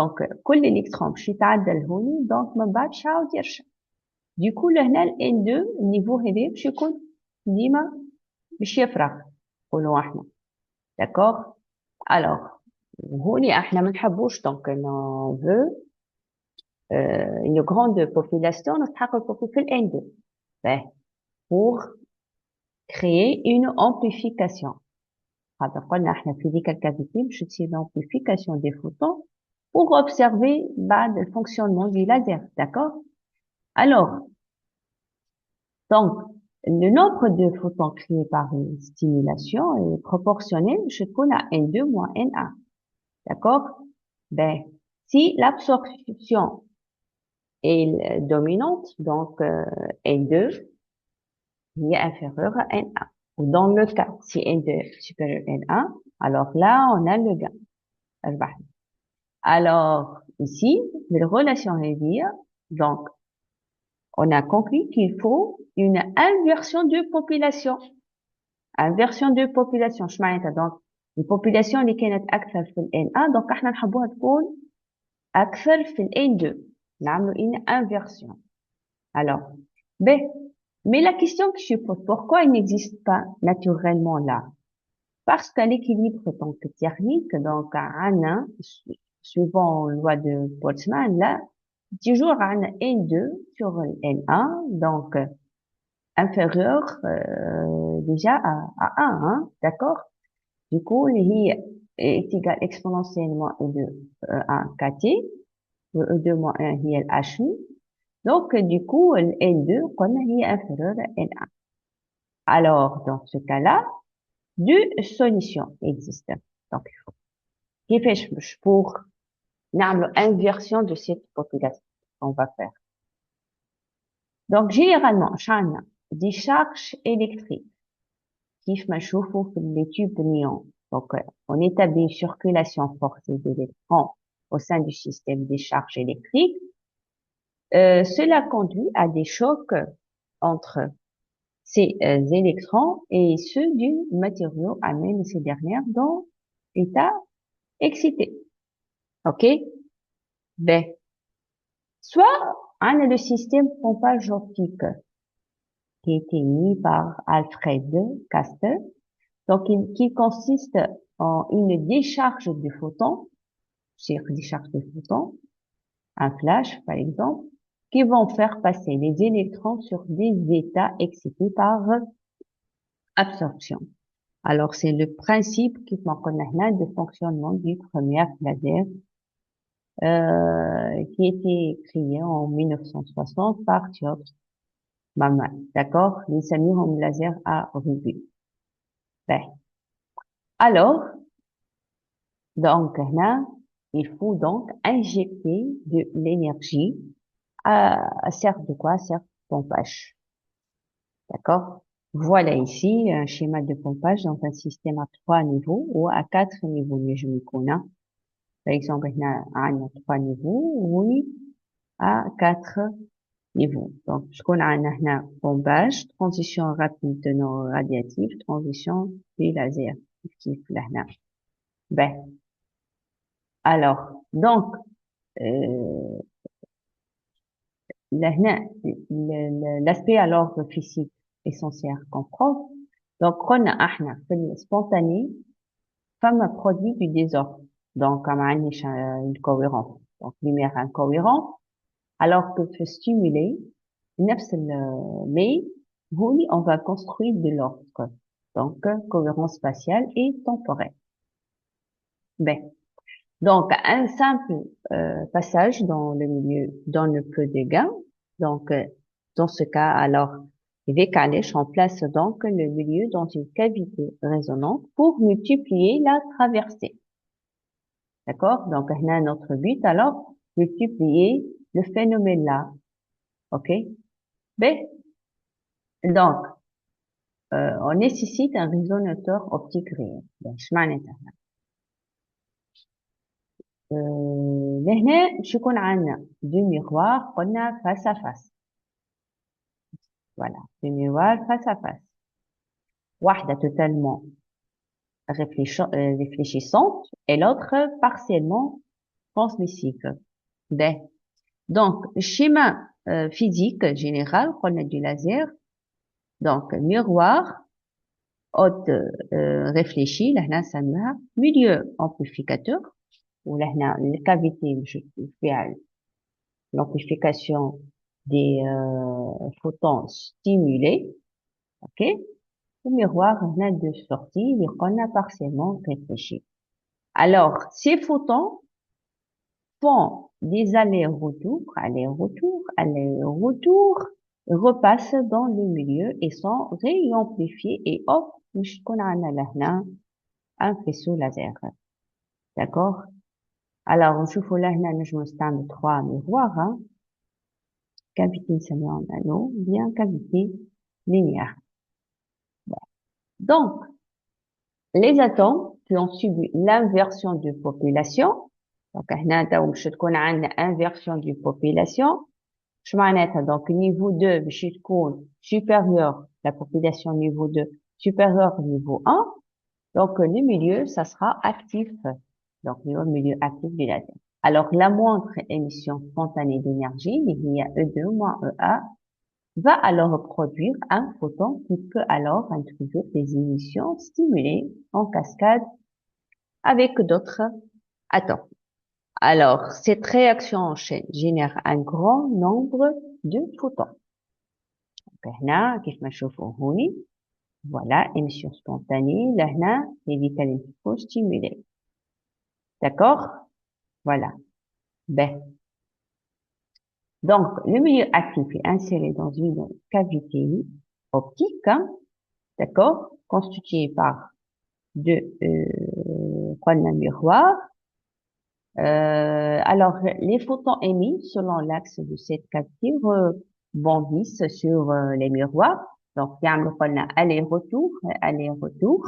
دونك كل الكترون باش يتعدى لهوني دونك من بعد باش يعاود يرجع. ديكو لهنا ال N2 النيفو هذا باش يكون ديما باش يفرغ نقولوا احنا. داكوغ. الوغ هوني احنا ما نحبوش دونك نو فو une grande population نتحققوا في ال N2 pour créer une amplification. هذا قلنا احنا في ديك الكافيتي باش تصير l'amplification des photons pour observer le fonctionnement du laser, d'accord? Alors, donc, le nombre de photons créés par une stimulation est proportionnel, je trouve, à N2 moins N1, d'accord? Ben, si l'absorption est dominante, donc N2 est inférieur à N1. Ou dans le cas, si N2 est supérieur à N1, alors là, on a le gain. Alors, ici, les relations à dire, donc, on a conclu qu'il faut une inversion de population. Inversion de population. Donc, une population اللي كانت أكثر في ال N1, donc احنا نحبوها تكون أكثر في ال N2. نعملوا une inversion. Alors, B. Mais la question que je pose, pourquoi il n'existe pas naturellement là? Parce qu'à l'équilibre donc thermique, donc suivant la loi de Boltzmann, là, toujours un N2 sur N1, donc inférieur déjà à 1, hein, d'accord? Du coup, il est égal exponentiellement E de 1 KT, E2 moins 1 est HU. Donc, du coup, le N2, il est inférieur à N1. Alors, dans ce cas-là, deux solutions existent. Donc, pour l'inversion de cette population qu'on va faire. Donc, généralement, chacun des charges électriques qui m'achauffent les tubes de néon. Donc, on établit une circulation forcée d'électrons au sein du système des charges électriques. Cela conduit à des chocs entre ces électrons et ceux du matériau amène ces dernières dans l'état excité. OK? Ben, soit on a le système pompage optique qui a été mis par Alfred Castel, donc qui consiste en une décharge de photons, c'est-à-dire décharge de photons, un flash par exemple, qui vont faire passer les électrons sur des états excités par absorption. Alors c'est le principe qui connaît de fonctionnement du premier laser qui a été créé en 1960 par Piotr Maman. D'accord? Les amis ont laser à rubis. Ben. Alors, donc, là, il faut donc injecter de l'énergie à certes de quoi? Certes pompage. D'accord? Voilà ici un schéma de pompage dans un système à 3 niveaux ou à 4 niveaux. Je me connais. Par exemple, là, à 3 niveaux, oui, à 4 niveaux. Donc, ce qu'on a là, pompage, transition rapide de non radiatif, transition du laser. Là. Ben, alors, donc, l'aspect alors physique essentiel qu'on prend. Donc, on a le spontané, comme un produit du désordre. Donc, comme une cohérence. Donc, lumière incohérent. Alors que se stimuler, mais, oui, on va construire de l'ordre. Donc, cohérence spatiale et temporelle. Ben. Donc, un simple passage dans le milieu donne peu de gains. Donc, dans ce cas, alors, Vécalèche remplace donc le milieu dans une cavité résonante pour multiplier la traversée. D'accord? Donc, là, notre but, alors, multiplier le phénomène-là. OK? B. Donc, on nécessite un résonateur optique réel. Donc, لهنا باش يكون عندنا دو ميغوار قلنا فاس ا فاس فوالا دو ميغوار فاس ا فاس واحدة totalement réfléchissante et l'autre partiellement transmissive. Ben, donc, schéma physique général, on a du laser. Donc, miroir, haute réfléchi, là, هنا سماها milieu amplificateur, ou là, هنا la cavité, je fais l'amplification des photons stimulés, ok? Le miroir, هنا de sortie, qu'on a partiellement réfléchi. Alors, ces photons font des allers-retours, allers-retours, allers-retours, repassent dans le milieu et sont réamplifiés et hop, qu'on a là un faisceau laser. D'accord? Alors, on chauffe là, je me stand trois miroirs, hein. Cavité semi en anneau, bien cavité linéaire. Donc, les atomes qui ont subi l'inversion de population, donc, هنا تكون عندنا inversion de population. Je معناتها donc niveau 2 باش تكون supérieur, la population niveau 2 supérieur au niveau 1. Donc, le milieu, ça sera actif. Donc, le milieu actif du laser. Alors, la moindre émission spontanée d'énergie, il y a E2 moins EA, va alors produire un photon qui peut alors introduire des émissions stimulées en cascade avec d'autres atomes. Alors, cette réaction en chaîne génère un grand nombre de photons. Donc, هنا كيف ما نشوفوا هوني voilà émission spontanée là هنا اللي كان stimulé. D'accord? Voilà. Ben. Donc, le milieu actif est inséré dans une cavité optique, hein, d'accord, constituée par deux colonnes miroirs. Alors, les photons émis selon l'axe de cette cavité rebondissent sur les miroirs. Donc, il y a un aller-retour, aller-retour.